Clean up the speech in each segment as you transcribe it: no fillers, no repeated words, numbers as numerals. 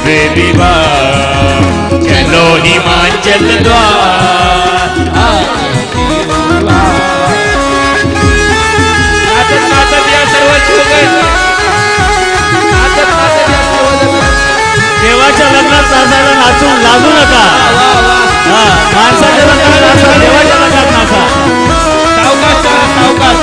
शिवे विवाह चलो हिमाचल द्वार देवाच्या लग्नात नाचायला नाचून लाजू नका. माणसाच्या लग्नात नाचा, देवाच्या लग्नात नाचा. सावकाश सावकाश.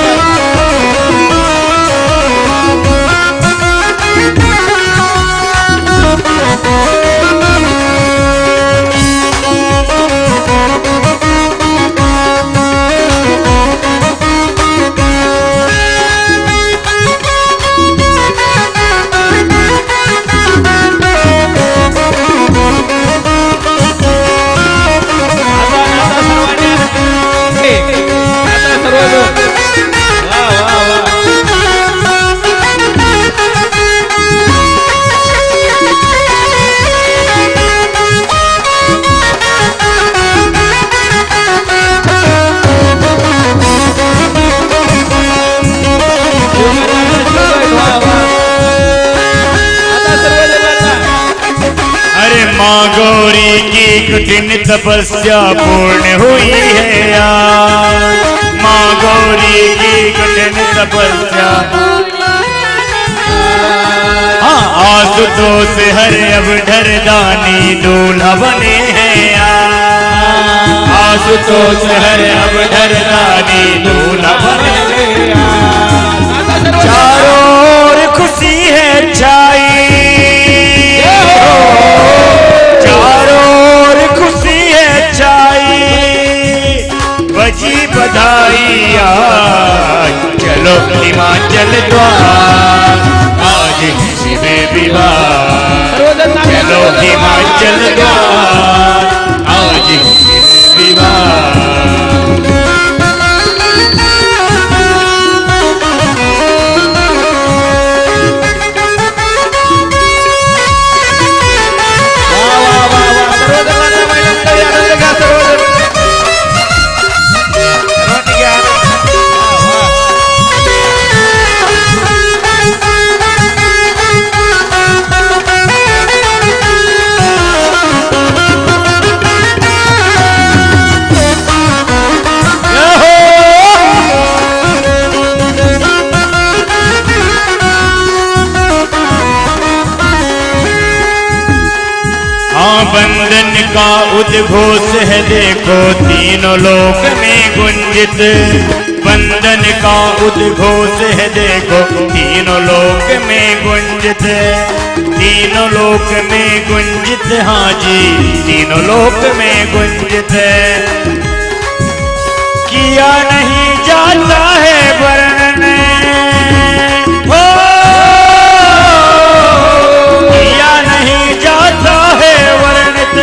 माँ गौरी की कठिन तपस्या पूर्ण हुई है यार। माँ गौरी की कठिन तपस्या आशुतोष हरे अब ढरदानी दूल्हा बने हैं यार। आशुतोष हरे अब ढरदानी दूल्हा बने हैं यार। चारों ओर खुशी है छाई, बजी बधाइया चलो हिमाचल द्वार आज शिवे विवाह चलो हिमाचल द्वार आज शिवे विवाह। बंधन का उद्घोष है देखो तीनों लोक में गुंजित। बंधन का उद्घोष है देखो तीनों लोक में गुंजित। तीनों लोक में गुंजित, हाँ जी तीनों लोक में गुंजित। किया नहीं जाता है वर्णन, किया नहीं जाता है वर्णित।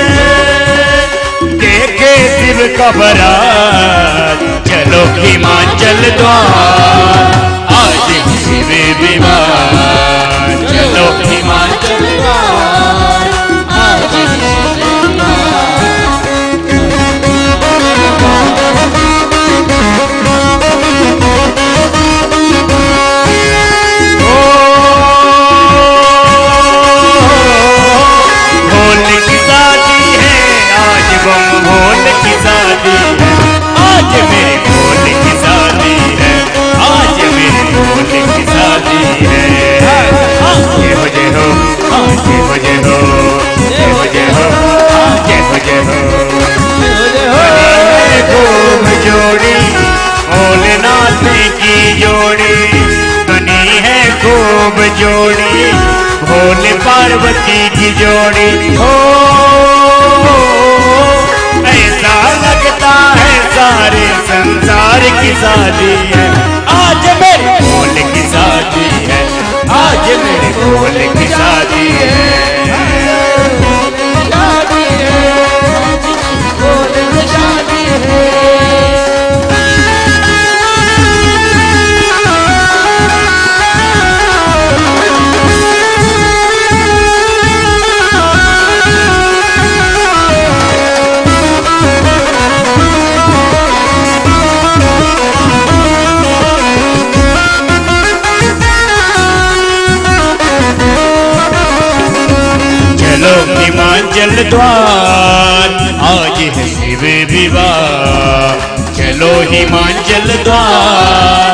देखे शिव का बारात चलो हिमाचल द्वार आज शिव विवाह चलो हिमाचल द्वार आज शिव जोड़ी भोले पार्वती की जोड़ी हो। ऐसा लगता है सारे संसार की शादी है आज मेरे भोले की शादी है। आज मेरे भोले की शादी है। हिमाचल द्वार आज है शिव विवाह चलो हिमाचल द्वार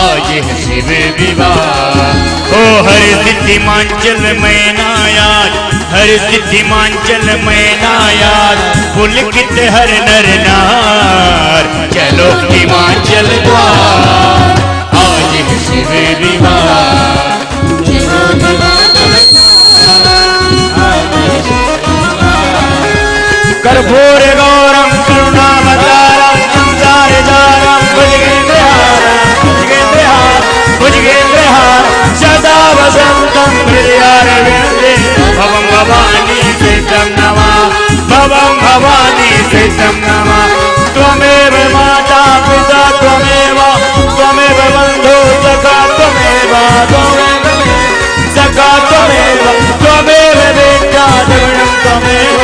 आज है शिव विवाह ओ हर सिद्धिमांचल मैना याद हर सिद्धिमांचल मैना याद पुलकित हर नर नार चलो हिमाचल द्वार आज है शिव विवाह कर्पूर गौरम करुणावतारम संसार सारम भुजगेन्द्रहार सदा वसंतम हृदयारविंदे भवं भवानी सीतं नमः भवं भवानी सीतं नमः त्वमेव माता पिता त्वमेव बन्धु सखा त्वमेव सखा त्वमेव त्वमेव वेत्ता द्रविणं त्वमेव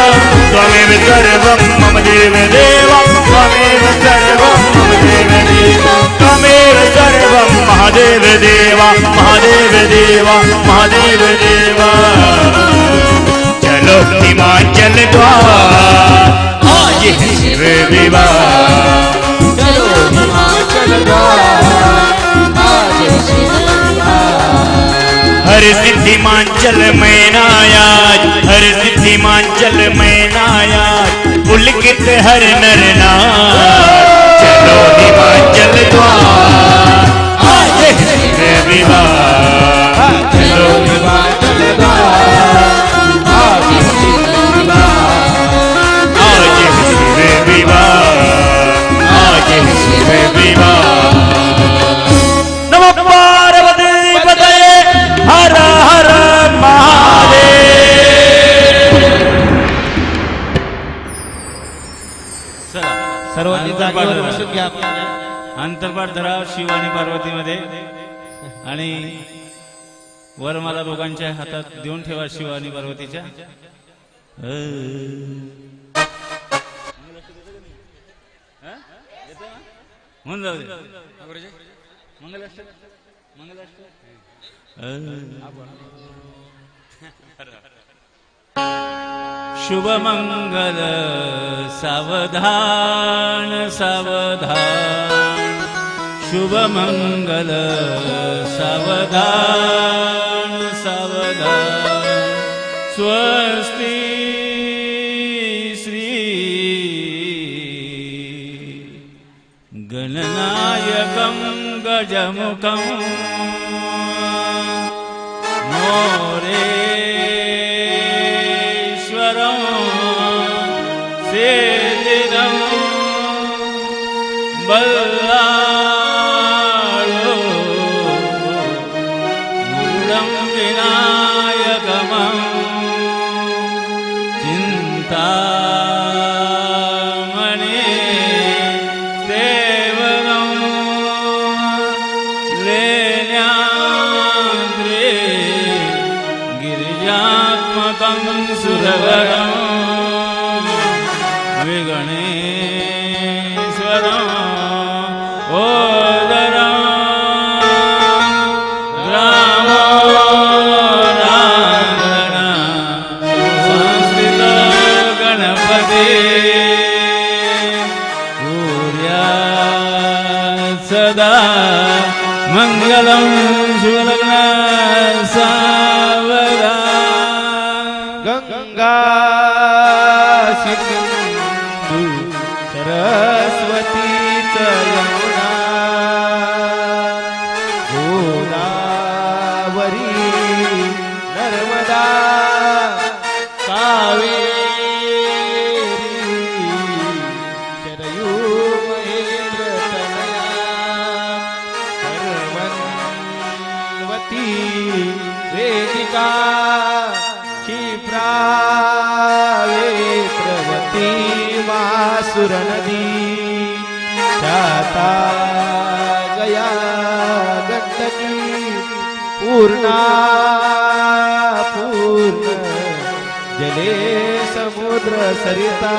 त्वमेव सर्वं मम देव देव त्वमेव सर्वं मम देव देव त्वमेव सर्वं महादेव देव महादेव देव महादेव देव चलो हिमाचल द्वार आज है शिव विवाह चलो हिमाचल द्वार आज है शिव विवाह हर सिद्धिमांचल मैना याद हर सिद्धिमांचल मैना याद पुलकित हर नर नार चलो हिमाचल द्वार आज है शिव विवाह चलो हिमाचल द्वार आज है शिव विवाह आज है शिव विवाह आज है शिव विवाह नमो पार्वती पतये हर हर महादेव सर्वांनी जागेवर बसून घ्या अंतरपाठ धरा शिव आणि पार्वतीमध्ये आणि वरमाला दोघांच्या हातात देऊन ठेवा शिव आणि पार्वतीच्या म्हणून जाऊ दे मंगलाष्टक शुभ मंगल सावधान सावधान शुभ मंगल सावधान सावधान स्वस्ति श्री गणनायकं गजमुखं मोरेश्वरं सेदिनं बल्लाळो मूलं विनायकमं चिन्तामणि सेवनं लेण्याद्रे गिरिजात्मकं सुरवरं विगणेश्वरं ओदरं रामो रांगण संस्कृत गणपते कुर्यात् सदा मंगलं शुभलग्न सावधान गंगा सिंधू सरस्वती च यमुना गोदावरी नर्मदा कावेरी शरयू महेंद्र तनया सर्वन्वती वेदिका क्षिप्रावेत्रवती मासुर नदी शाता गया गंडकी पूर्णा पूर्ण जले समुद्र सरिता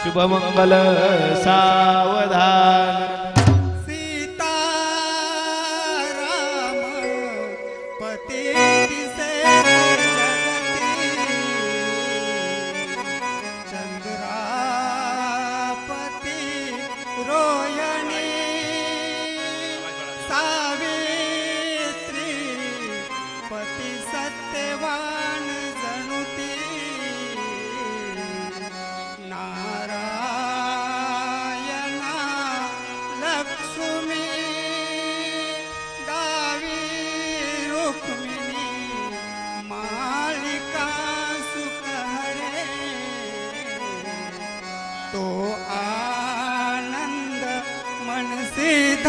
शुभ मंगल सावधान सीता राम पती दिसे जगती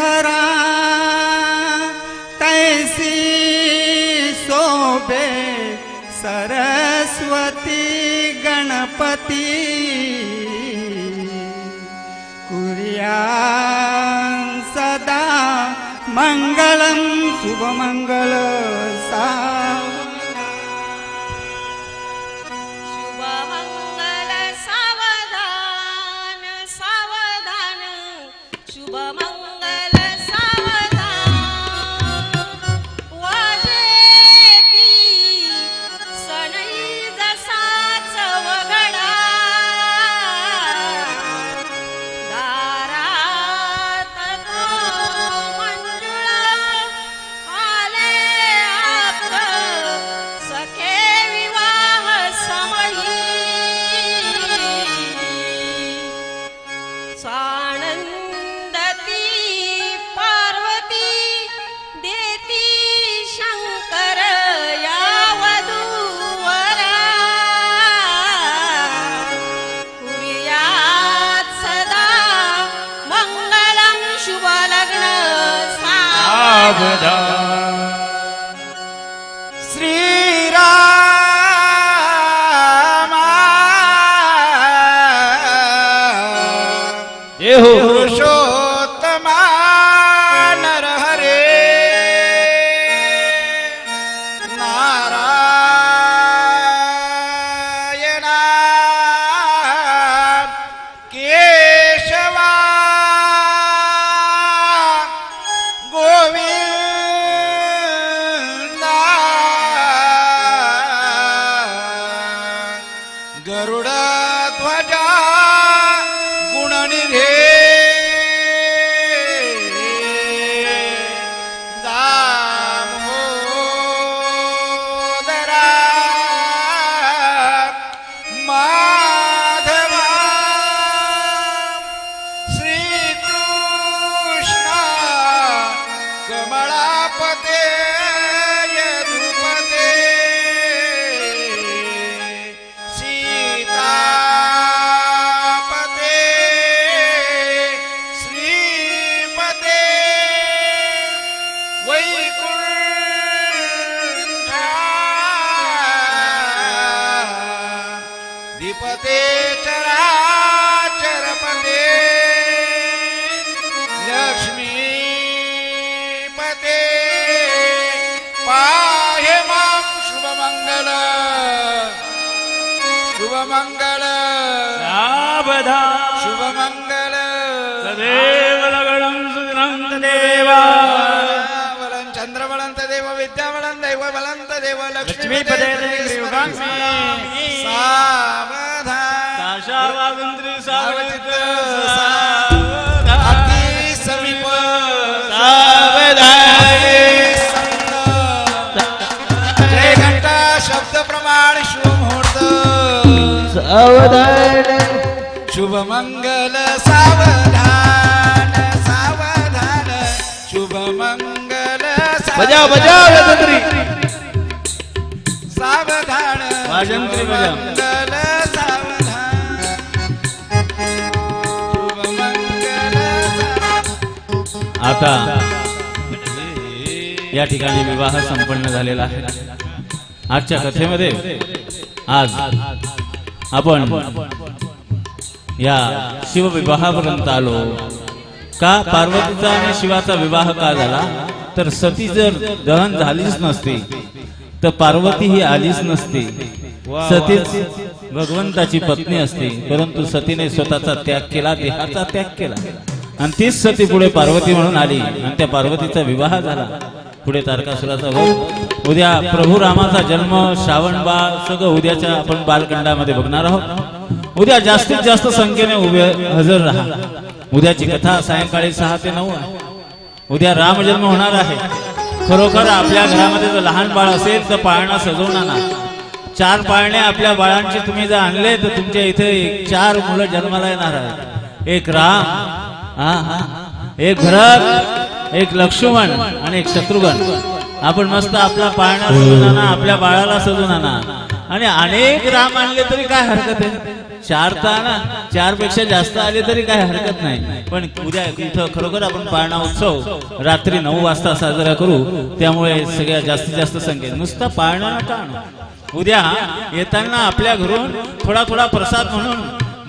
धरा तैसी शोभे सरस्वती गणपती कुर्यां सदा मंगलम शुभमंगल शुभमंगल सावधान सावधान शुभमंगल सावधान वाजेती सनई जसाच वगडा दारात तो मंजुळा आले आप सखे विवाह समयी सानंदती पार्वती देती शंकर या वधूवरा कुर्यात सदा मंगलम शुभ लग्न सावधान जय हो पुरुषोत्तमा नरहरे नारायणा केशवा गोविंदा गरुडध्वजा गुणनिधे दामोदरा माधवा श्रीकृष्ण कमलापते यदुपते सीतापते श्रीपते वैकुंठा दीपते चराचरपते लक्ष्मीपते पाहे मां शुभमंगल शुभमंगल सावधान शुभमंगल तदेव लग्नं सुदिनं देवा बलं चंद्रबलं तदेव विद्याबलं दैव बलं तदेव लक्ष्मीपते देवगांसी सावधान साशावागंत्री सावधित अति समीप जय घंटा शब्द प्रमाण शुभ मुहूर्त सावधान शुभ मंगल सावधान सावधान शुभ मंगल बजाव बजाव यजंत्री सावधान वाजंत्री बजाव. मंगल सावधान शुभ मंगल सावधान. आता या ठिकाणी विवाह संपन्न झालेला आहे. आजच्या कथेमध्ये आज आपण या शिवविवाहापर्यंत आलो. का पार्वतीचा आणि शिवाचा विवाह का झाला, तर सती जर दहन झालीच नसती तर पार्वती ही आलीच नसती. सतीच भगवंताची पत्नी असती, परंतु सतीने स्वतःचा त्याग केला, देहाचा त्याग केला आणि तीच सती पुढे पार्वती म्हणून आली आणि त्या पार्वतीचा विवाह झाला. पुढे तारकासुराचा वध, उद्या प्रभू रामाचा जन्म, श्रावण बाळ सगळं उद्याच्या आपण बालकांडामध्ये बघणार आहोत. उद्या जास्तीत जास्त संख्येने उभे हजर राहा. उद्याची कथा सायंकाळी 6 ते 9 आहे. उद्या रामजन्म होणार आहे. खरोखर आपल्या घरामध्ये जर लहान बाळ असेल तर पाळणा सजवून आणा. 4 पाळणे आपल्या बाळांचे तुम्ही जर आणले तर तुमच्या इथे 4 मुलं जन्माला येणार आहेत. एक राम, एक भरत, एक लक्ष्मण आणि एक शत्रुघ्न. आपण मस्त आपला पाळणा सजून आणा, आपल्या बाळाला सजून आणा आणि अनेक राम आणले तरी काय हरकत आहे. 4 तर ना 4 पेक्षा जास्त आले तरी काही हरकत नाही, पण उद्या इथं खरोखर आपण पाळणा उत्सव रात्री 9 वाजता साजरा करू, त्यामुळे सगळ्या जास्तीत जास्त संख्येत नुसता पाळणा नका आणू. उद्या येताना आपल्या घरून थोडा थोडा प्रसाद म्हणून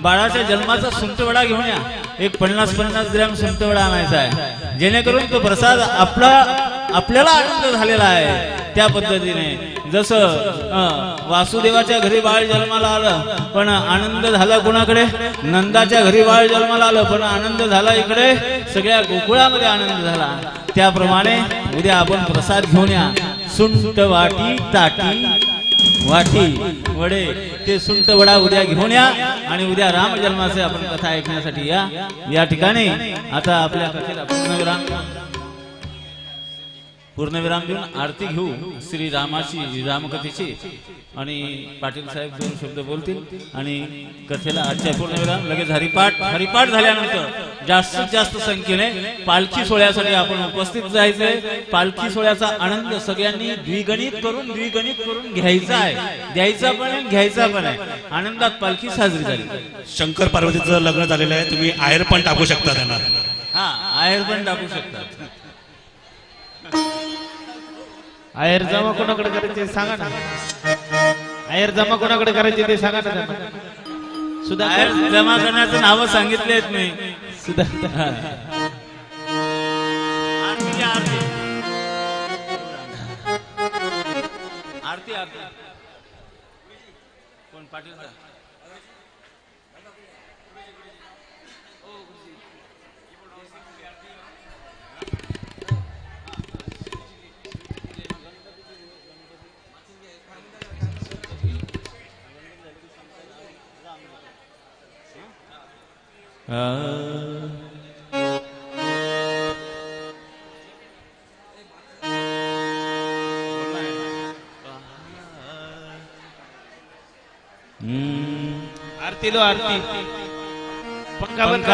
बाळाच्या जन्माचा सुंटवडा घेऊन या. एक 50-50 ग्रॅम सुंटवडा आणायचा आहे, जेणेकरून तो प्रसाद आपल्याला आनंद झालेला आहे. त्या पद्धतीने जसं वासुदेवाच्या घरी बाळ जन्माला आलं पण आनंद झाला कोणाकडे, नंदाच्या घरी बाळ जन्माला आलं पण आनंद झाला इकडे सगळ्या गोकुळामध्ये आनंद झाला. त्याप्रमाणे उद्या आपण प्रसाद घेऊन या. सुंट वाटी ताटी वाटी वडे ते सुंट वडा उद्या घेऊन या आणि उद्या राम जन्माचे आपण कथा ऐकण्यासाठी या. या ठिकाणी आता आपल्या कथेला पूर्णविराम देऊन आरती घेऊ श्री रामाची, रामकथेची, आणि पाटील साहेब 2 शब्द बोलतील आणि कथेला आजच्या पूर्णविराम. लगेच हरिपाठ झाल्यानंतर जास्तीत जास्त संख्येने पालखी सोहळ्यासाठी आपण उपस्थित जायचंय. पालखी सोहळ्याचा आनंद सगळ्यांनी द्विगणित करून घ्यायचा आहे, द्यायचा पण आहे, घ्यायचा पण आहे. आनंदात पालखी साजरी झाली. शंकर पार्वतीचं लग्न झालेलं आहे, तुम्ही आहेर पण टाकू शकता त्यांना. हा, आहेर पण टाकू शकता. आहेर जमा कोणाकडे करायचे सांगा ना, आहेर जमा कोणाकडे करायचे ते सांगा ना. सुद्धा आहेर जमा करण्याचं नाव सांगितले आहेत मी. सुद्धा आरती कोण पाटील साहेब? आरती लो आरती. पंखा बंद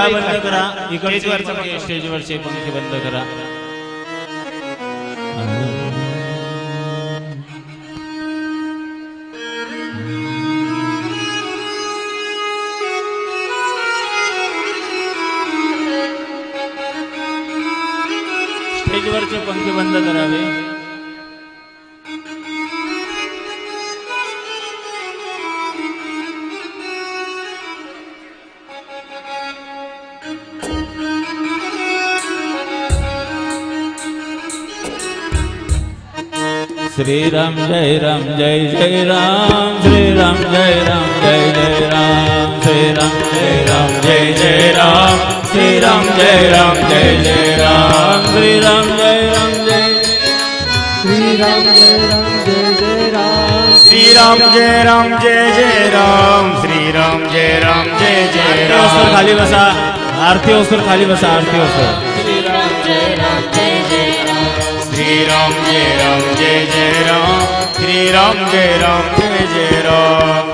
करा. इकडचे स्टेजवरचे पंखे बंद करा. स्टेजवरचे पंखे बंद करावे. श्री राम जय राम जय जय राम, श्री राम जय राम जय जय राम, श्री राम जय राम जय जय राम, श्री राम जय राम जय जय राम, श्री राम जय राम जय, श्री राम जय राम जय जय राम, श्री राम जय राम जय जय राम, श्री राम जय राम जय जय राम. खाली बसा. आरती ओसर खाली बसा. आरती ओसर. श्री राम जय राम जय जय राम, श्री राम जय राम जय जय राम, श्री राम जय राम जय जय राम.